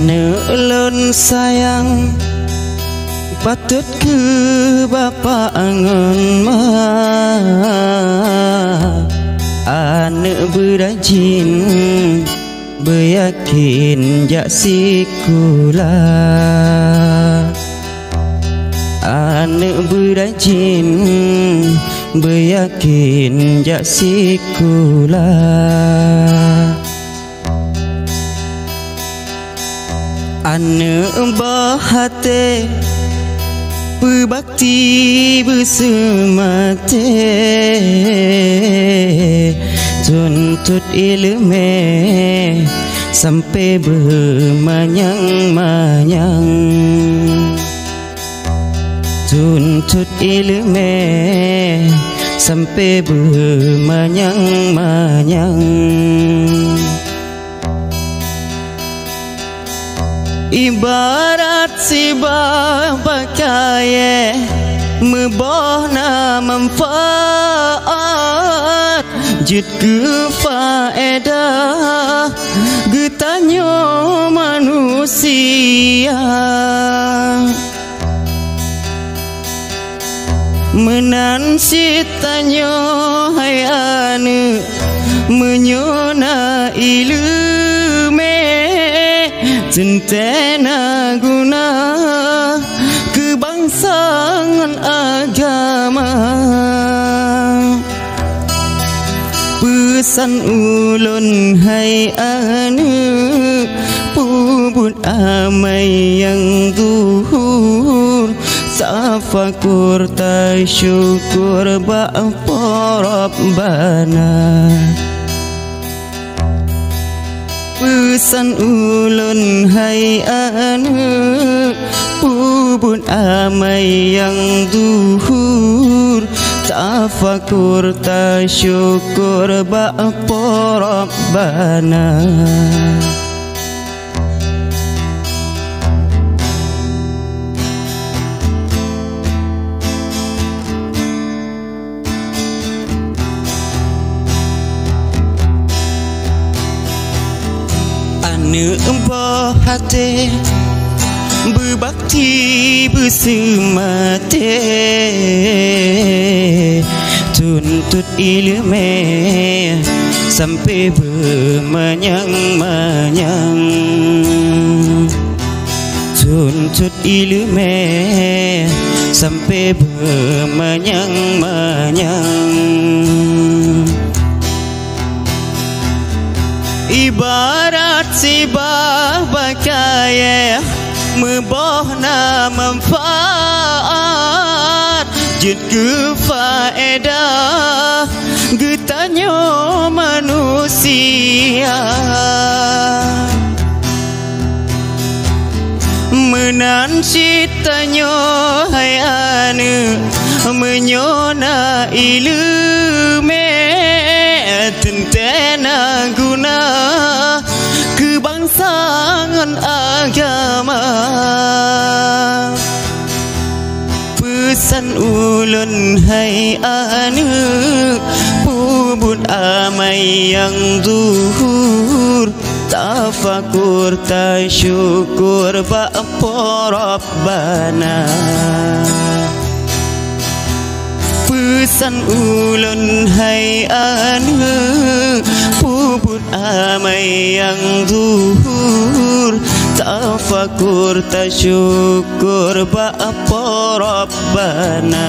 Ane ulun sayang patut ke bapa angon mah. Ane berajin beryakin jak sikula. Ane berajin beryakin jak sikula. Ane bahate berbakti bersemate, tuntut ilmu sampai bermanyang-manyang. Tuntut ilmu sampai bermanyang-manyang. Ibarat si babakai mebohna manfaat jut ke faedah getanyo manusia. Menan sitanyo hai ane menyona ilme centena guna kebangsaan agama. Pesan ulun hai ane puput amai yang zuhur, tafakur tasyukur ba'apa Rabbana. Pesan ulun hai ane puput amai yang zuhur, tafakur tasyukur ba'apa Rabbana. Ane empah hati berbakti bersemate, tuntut ilmu sampai bermanyang-manyang. Tuntut ilmu sampai bermanyang-manyang. Ibarat si babakai mebohna manfaat jut ke faedah getanyo manusia. Menan sitanyo hai ane menyona ilmu tentena guna kebangsaan agama. Pesan ulun hai ane puput amai yang zuhur, tafakur tasyukur ba'apa Rabbana. Pesan ulun hai ane puput amai yang zuhur, tafakur tasyukur ba'apa Rabbana.